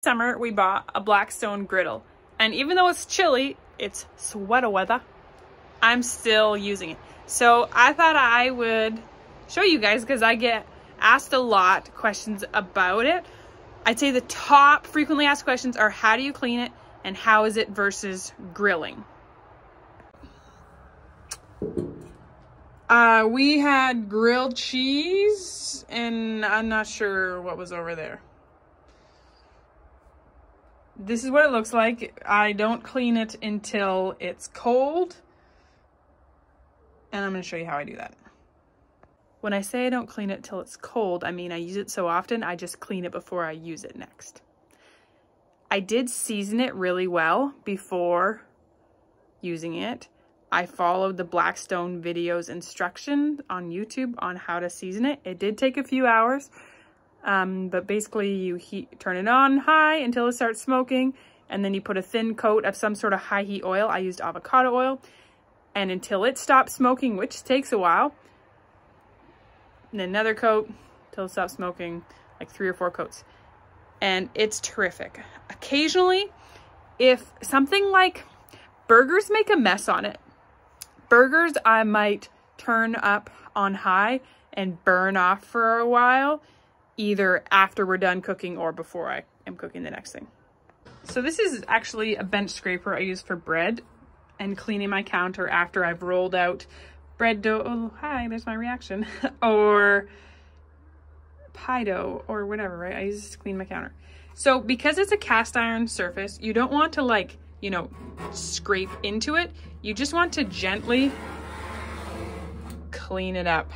Summer we bought a Blackstone griddle, and even though it's chilly, it's sweater weather, I'm still using it. So I thought I would show you guys because I get asked a lot questions about it. I'd say the top frequently asked questions are how do you clean it and how is it versus grilling. We had grilled cheese and I'm not sure what was over there. This is what it looks like. I don't clean it until it's cold. And I'm going to show you how I do that. When I say I don't clean it till it's cold, I mean I use it so often, I just clean it before I use it next. I did season it really well before using it. I followed the Blackstone videos instruction on YouTube on how to season it. It did take a few hours. But basically you turn it on high until it starts smoking, and then you put a thin coat of some sort of high heat oil. I used avocado oil, and until it stops smoking, which takes a while, and then another coat till it stops smoking, like 3 or 4 coats. And it's terrific. Occasionally, if something like burgers make a mess on it, burgers I might turn up on high and burn off for a while, either after we're done cooking or before I am cooking the next thing. So this is actually a bench scraper I use for bread and cleaning my counter after I've rolled out bread dough. Oh, hi, there's my reaction. Or pie dough or whatever, right? I use this to clean my counter. So because it's a cast iron surface, you don't want to, like, you know, scrape into it. You just want to gently clean it up.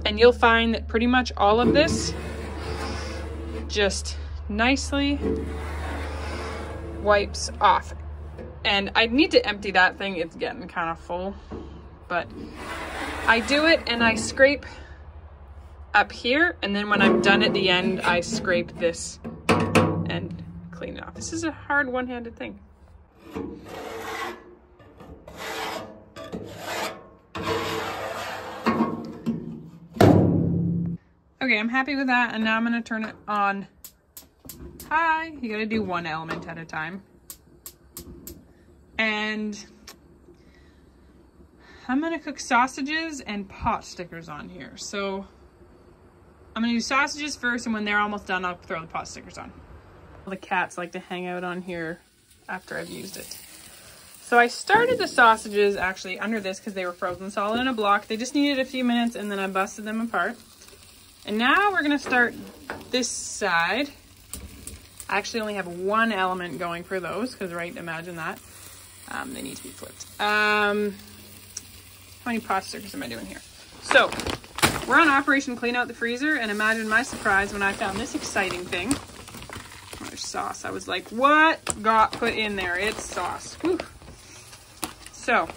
And you'll find that pretty much all of this just nicely wipes off. And I need to empty that thing. It's getting kind of full. But I do it and I scrape up here. And then when I'm done at the end, I scrape this and clean it off. This is a hard one-handed thing. Okay, I'm happy with that, and now I'm gonna turn it on high. You gotta do one element at a time. And I'm gonna cook sausages and pot stickers on here. So I'm gonna do sausages first, and when they're almost done, I'll throw the pot stickers on. The cats like to hang out on here after I've used it. So I started the sausages actually under this because they were frozen solid in a block. They just needed a few minutes, and then I busted them apart. And now we're gonna start this side. I actually only have one element going for those because, right, imagine that. They need to be flipped. How many pot stickers am I doing here? So we're on Operation Clean Out the Freezer, and imagine my surprise when I found this exciting thing. Oh, there's sauce. I was like, what got put in there? It's sauce. Whew. So I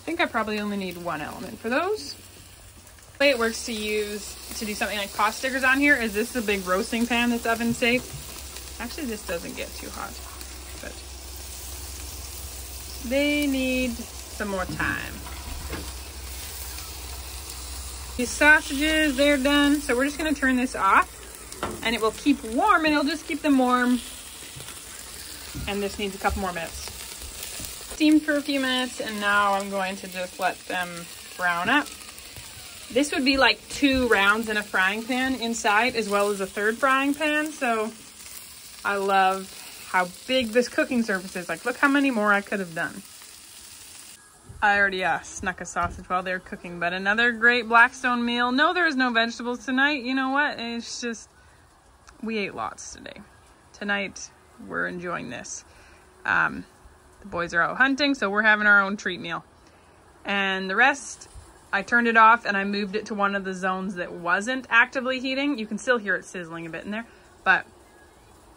think I probably only need one element for those. The way it works to do something like pot stickers on here is this is a big roasting pan that's oven safe. Actually, this doesn't get too hot, but they need some more time. These sausages, they're done. So we're just gonna turn this off and it will keep warm, and it'll just keep them warm. And this needs a couple more minutes. Steamed for a few minutes, and now I'm going to just let them brown up. This would be like 2 rounds in a frying pan inside, as well as a 3rd frying pan. So I love how big this cooking surface is. Like, look how many more I could have done. I already snuck a sausage while they were cooking, but another great Blackstone meal. No, there is no vegetables tonight. You know what? It's just, we ate lots today. Tonight, we're enjoying this. The boys are out hunting, so we're having our own treat meal. And the rest, I turned it off and I moved it to one of the zones that wasn't actively heating. You can still hear it sizzling a bit in there, but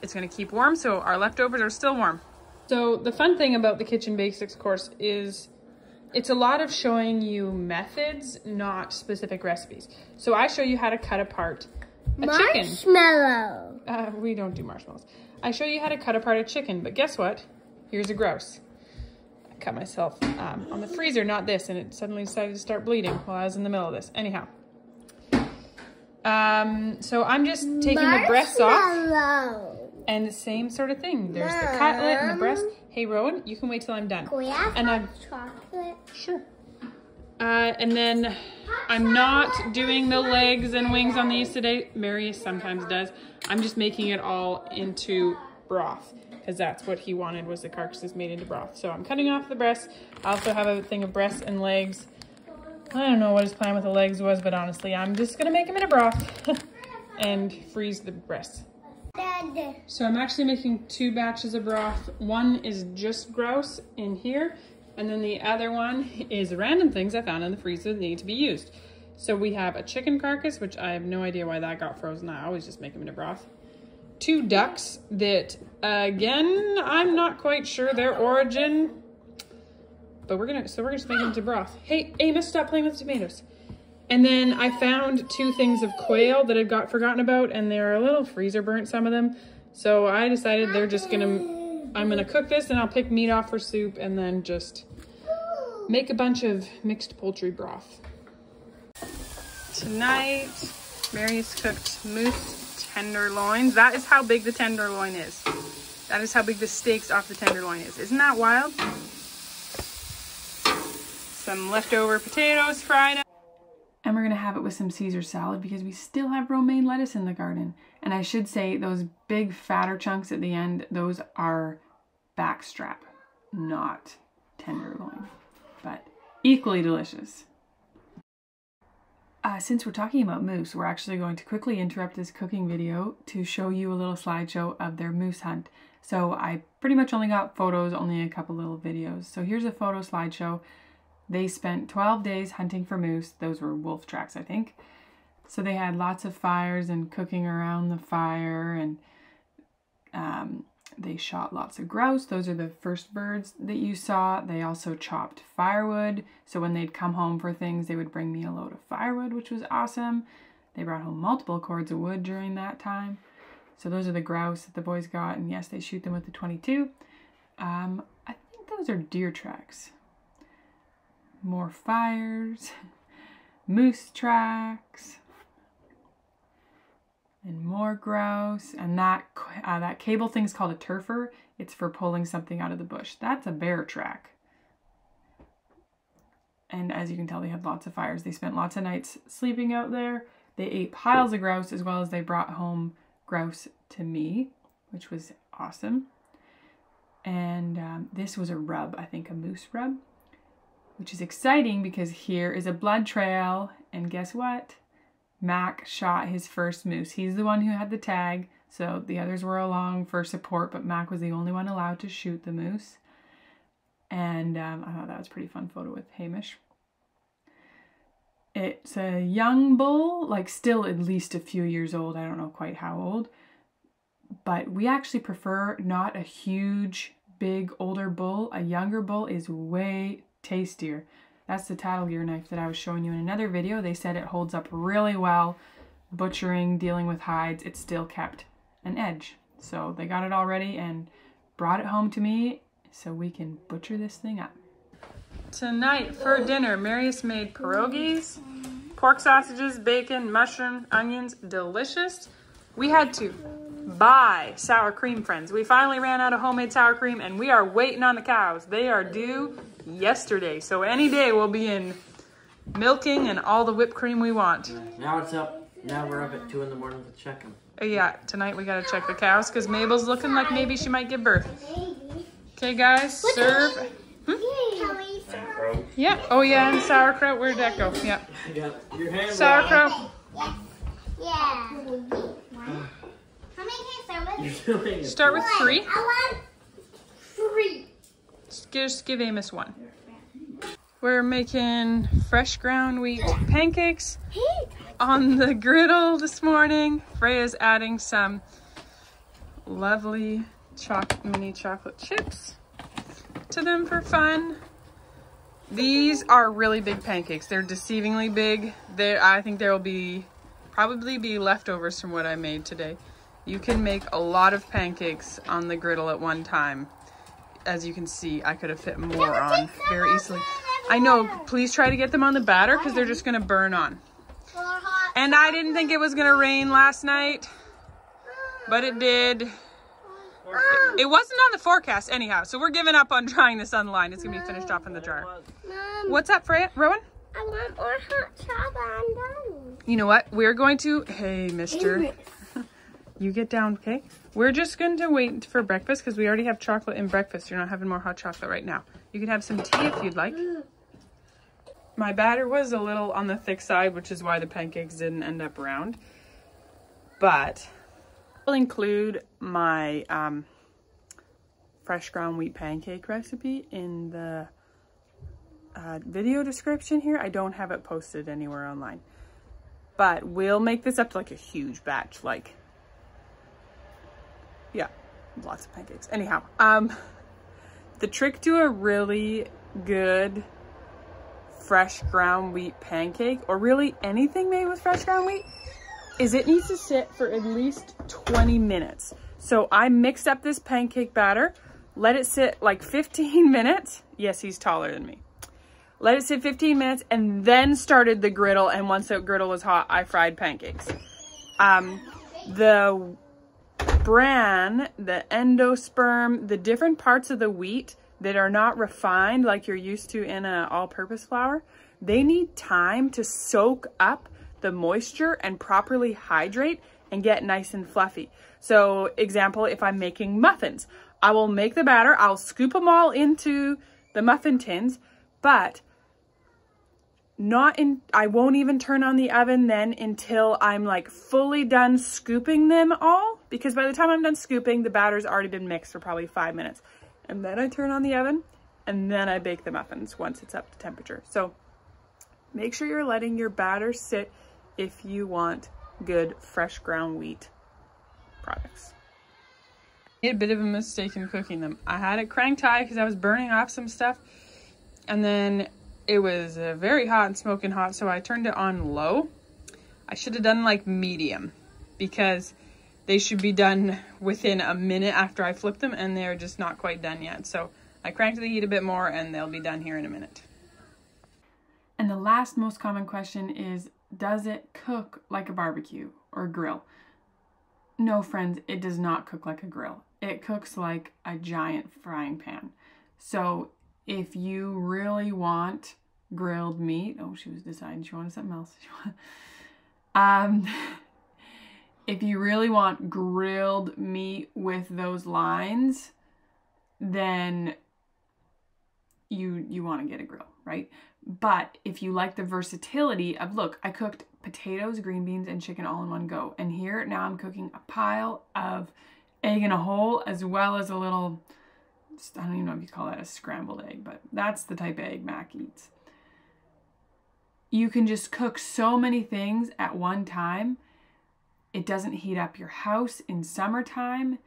it's gonna keep warm, so our leftovers are still warm. So the fun thing about the Kitchen Basics course is it's a lot of showing you methods, not specific recipes. So I show you how to cut apart a chicken. Marshmallow. We don't do marshmallows. I show you how to cut apart a chicken, but guess what? Here's a grouse. Cut myself on the freezer, not this, and it suddenly decided to start bleeding while I was in the middle of this. Anyhow, So I'm just taking the breasts off. And the same sort of thing. There's the cutlet and the breast. Hey, Rowan, you can wait till I'm done. Can we have and chocolate? Sure. And then I'm not doing the legs and wings on these today. Marius sometimes does. I'm just making it all into broth because that's what he wanted, was the carcasses made into broth. So I'm cutting off the breasts. I also have a thing of breasts and legs. I don't know what his plan with the legs was, but honestly, I'm just gonna make them into broth and freeze the breasts. So I'm actually making 2 batches of broth. One is just grouse in here, and then the other one is random things I found in the freezer that need to be used. So we have a chicken carcass, which I have no idea why that got frozen. I always just make them into broth. 2 ducks that, again, I'm not quite sure their origin, but we're just making them into broth. Hey, Amos, stop playing with the tomatoes. And then I found 2 things of quail that had got forgotten about, and they're a little freezer burnt, some of them. So I decided I'm gonna cook this and I'll pick meat off for soup and then just make a bunch of mixed poultry broth. Tonight, Marius cooked moose tenderloins. That is how big the tenderloin is. That is how big the steaks off the tenderloin is. Isn't that wild? Some leftover potatoes fried up. And we're gonna have it with some Caesar salad because we still have romaine lettuce in the garden. And I should say those big fatter chunks at the end, those are backstrap, not tenderloin, but equally delicious. Since we're talking about moose, we're actually going to quickly interrupt this cooking video to show you a little slideshow of their moose hunt. So I pretty much only got photos, only a couple little videos. So here's a photo slideshow. They spent 12 days hunting for moose. Those were wolf tracks, I think. So they had lots of fires and cooking around the fire, and they shot lots of grouse. Those are the first birds that you saw. They also chopped firewood. So when they'd come home for things, they would bring me a load of firewood, which was awesome. They brought home multiple cords of wood during that time. So those are the grouse that the boys got. And yes, they shoot them with the .22. I think those are deer tracks. More fires, moose tracks, and more grouse. And that cable thing's called a turfer. It's for pulling something out of the bush. That's a bear track. And as you can tell, they had lots of fires. They spent lots of nights sleeping out there. They ate piles of grouse, as well as they brought home grouse to me, which was awesome. And this was a rub, I think a moose rub, which is exciting because here is a blood trail, and guess what? Mac shot his first moose. He's the one who had the tag, so the others were along for support, but Mac was the only one allowed to shoot the moose. And I thought that was a pretty fun photo with Hamish. It's a young bull, like still at least a few years old. I don't know quite how old, but we actually prefer not a huge, big, older bull. A younger bull is way tastier. That's the tattle gear knife that I was showing you in another video. They said it holds up really well. Butchering, dealing with hides, it still kept an edge. So they got it all ready and brought it home to me so we can butcher this thing up. Tonight for dinner, Marius made pierogies, pork sausages, bacon, mushroom, onions, delicious. We had to buy sour cream, friends. We finally ran out of homemade sour cream and we are waiting on the cows. They are due yesterday, so any day we'll be in milking and all the whipped cream we want. Now it's up. Now we're up at 2 in the morning to check them. Yeah, tonight we gotta check the cows because Mabel's looking like maybe she might give birth. Okay, guys, serve. Yeah. Oh yeah, and sauerkraut. Where'd that go? Yeah. Your hand Sauerkraut. Yeah. How many can I start with? Start with 3. I want 3. Just give Amos 1. We're making fresh ground wheat pancakes on the griddle this morning. Freya's adding some lovely mini chocolate chips to them for fun. These are really big pancakes. They're deceivingly big. I think there will probably be leftovers from what I made today. You can make a lot of pancakes on the griddle at one time. As you can see, I could have fit more on very easily. I know, please try to get them on the batter because they're just going to burn on. And I didn't think it was gonna rain last night, but it did. It wasn't on the forecast anyhow, so we're giving up on drying this on the line. It's gonna be finished off in the dryer. Mom, What's up, Freya? Rowan? I want more hot chocolate. I'm done. You know what? We're going to, hey, mister. You get down, okay? We're just going to wait for breakfast because we already have chocolate in breakfast. You're not having more hot chocolate right now. You can have some tea if you'd like. My batter was a little on the thick side, which is why the pancakes didn't end up round. But I'll include my fresh ground wheat pancake recipe in the video description here. I don't have it posted anywhere online. But we'll make this up to like a huge batch, like, yeah, lots of pancakes. Anyhow, the trick to a really good fresh ground wheat pancake, or really anything made with fresh ground wheat, is it needs to sit for at least 20 minutes. So I mixed up this pancake batter, let it sit like 15 minutes. Yes, he's taller than me. Let it sit 15 minutes and then started the griddle. And once the griddle was hot, I fried pancakes. The bran, the endosperm, the different parts of the wheat that are not refined like you're used to in an all-purpose flour, they need time to soak up the moisture and properly hydrate and get nice and fluffy. So example, if I'm making muffins, I will make the batter, I'll scoop them all into the muffin tins, but I won't even turn on the oven then until I'm like fully done scooping them all, because by the time I'm done scooping, the batter's already been mixed for probably 5 minutes. And then I turn on the oven and then I bake the muffins once it's up to temperature. So make sure you're letting your batter sit if you want good fresh ground wheat products. I made a bit of a mistake in cooking them. I had it cranked high because I was burning off some stuff, and then it was very hot and smoking hot, so I turned it on low. I should have done like medium, because they should be done within a minute after I flip them, and they're just not quite done yet. So I cranked the heat a bit more and they'll be done here in a minute. And the last most common question is, does it cook like a barbecue or grill? No, friends, it does not cook like a grill. It cooks like a giant frying pan. So if you really want grilled meat, oh, she was deciding she wanted something else. If you really want grilled meat with those lines, then you want to get a grill, right? But if you like the versatility of, look, I cooked potatoes, green beans, and chicken all in one go. And here now I'm cooking a pile of egg in a hole, as well as a little, I don't even know if you call that a scrambled egg, but that's the type of egg Mac eats. You can just cook so many things at one time. It doesn't heat up your house in summertime.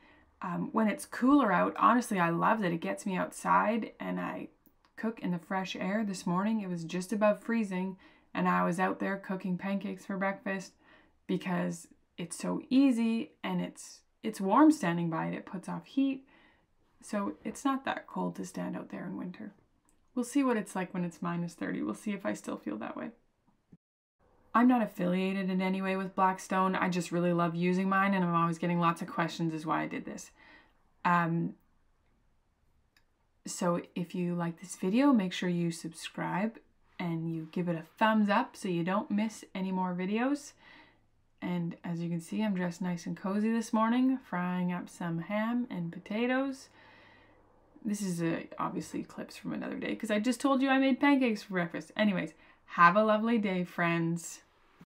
When it's cooler out, honestly, I love that it gets me outside and I cook in the fresh air. This morning, it was just above freezing and I was out there cooking pancakes for breakfast because it's so easy and it's warm standing by it. It puts off heat. So it's not that cold to stand out there in winter. We'll see what it's like when it's -30. We'll see if I still feel that way. I'm not affiliated in any way with Blackstone. I just really love using mine, and I'm always getting lots of questions is why I did this. So if you like this video, make sure you subscribe and you give it a thumbs up so you don't miss any more videos. And as you can see, I'm dressed nice and cozy this morning, frying up some ham and potatoes. This is obviously clips from another day because I just told you I made pancakes for breakfast. Anyways, have a lovely day, friends.